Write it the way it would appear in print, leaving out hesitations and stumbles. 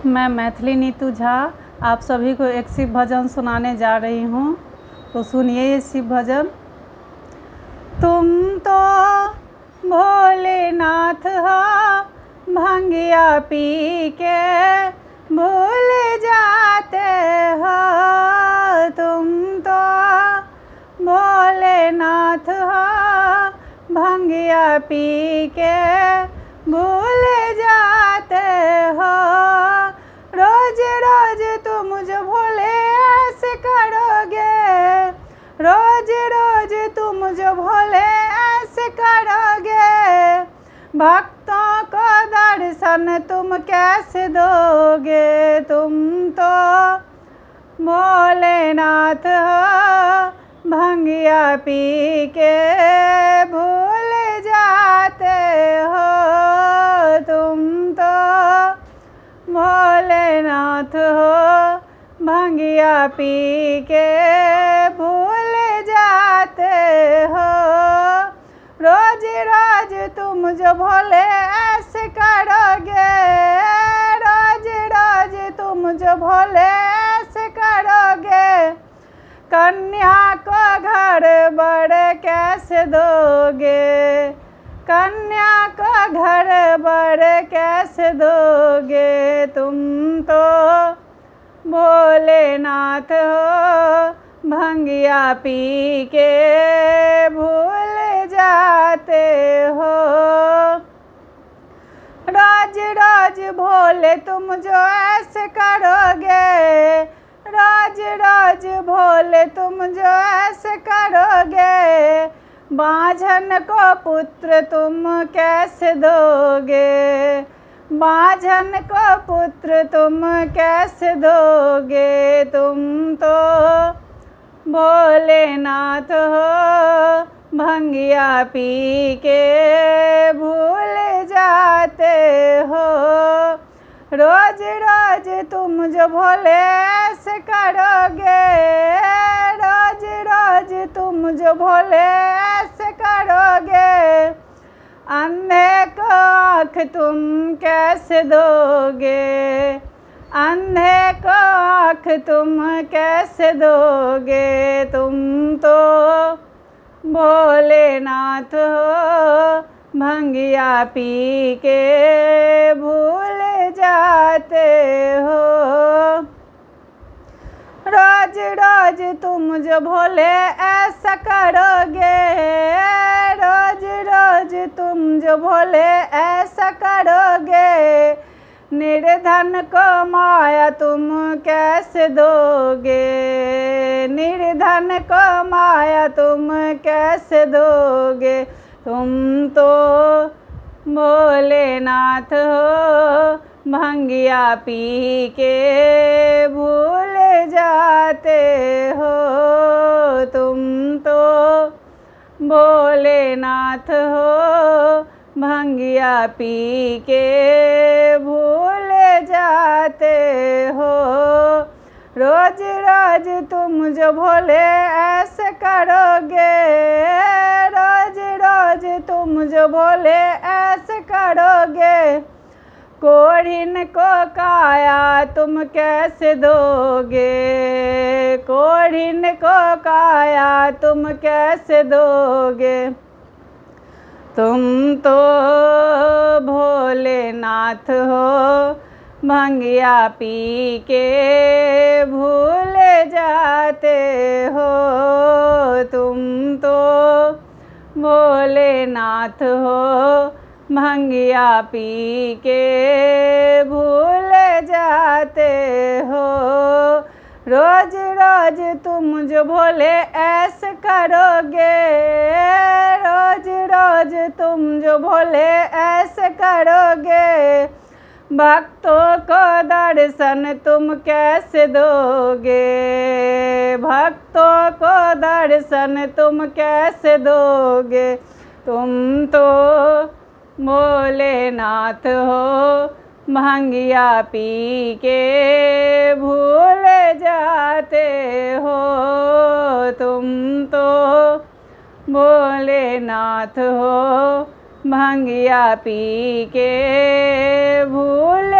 मैं मैथिली नीतू झा आप सभी को एक शिव भजन सुनाने जा रही हूँ। तो सुनिए ये शिव भजन। तुम तो भोलेनाथ हो, भंगिया पी के भूल जाते हो। तुम तो भोलेनाथ हो, भंगिया पी के भूल जाते हो। रोज रोज तुम जो भोले ऐसे करोगे, रोज रोज तुम जो भोले ऐसे करोगे, भक्तों को दर्शन तुम कैसे दोगे। तुम तो भोलेनाथ हो, भंगिया पी के भूल जाते हो। तुम तो भोलेनाथ हो, भंगिया पी के भूल जाते हो। रोज रोज तुम जो भोले ऐसे करोगे, रोज रोज तुम जो भोले ऐसे करोगे, कन्या को घर बर कैसे दोगे, कन्या को घर बर कैसे दोगे। तुम तो भोलेनाथ हो, भंगिया पी के भूल जाते हो। रोज रोज भोले तुम जो ऐसे करोगे, रोज रोज भोले तुम जो ऐसे करोगे, बांझन को पुत्र तुम कैसे दोगे, बांझन को पुत्र तुम कैसे दोगे। तुम तो भोलेनाथ हो, भंगिया पी के भूल जाते हो। रोज रोज तुम जो भोले ऐसे करोगे, रोज रोज तुम जो भोले ऐसे करोगे, अंधे को आँख तुम कैसे दोगे, अंधे को आँख तुम कैसे दोगे। तुम तो भोलेनाथ हो, भंगिया पी के भूल जाते हो। रोज रोज तुम जो भोले ऐसा करोगे, रोज रोज तुम जो भोले ऐसा करोगे, निर्धन को माया तुम कैसे दोगे, निर्धन को माया तुम कैसे दोगे। तुम तो भोलेनाथ हो, भंगिया पी के भूल जाते हो। तुम तो भोलेनाथ हो, भंगिया पी के भूल जाते हो। रोज रोज तुम जो भोले ऐसे करोगे, रोज रोज तुम जो भोले ऐसे करोगे, कोढ़िन को काया तुम कैसे दोगे, कोढ़िन को काया तुम कैसे दोगे। तुम तो भोलेनाथ हो, भंगिया पी के भूल जाते हो। तुम तो भोलेनाथ हो, भंगिया पी के भूल जाते हो। रोज रोज तुम जो भोले ऐसे करोगे, रोज रोज तुम जो भोले ऐसे करोगे, भक्तों को दर्शन तुम कैसे दोगे, भक्तों को दर्शन तुम कैसे दोगे। तुम तो भोलेनाथ हो, भंगिया पी के भूल जाते हो। तुम तो भोलेनाथ हो, भंगिया पी के भूल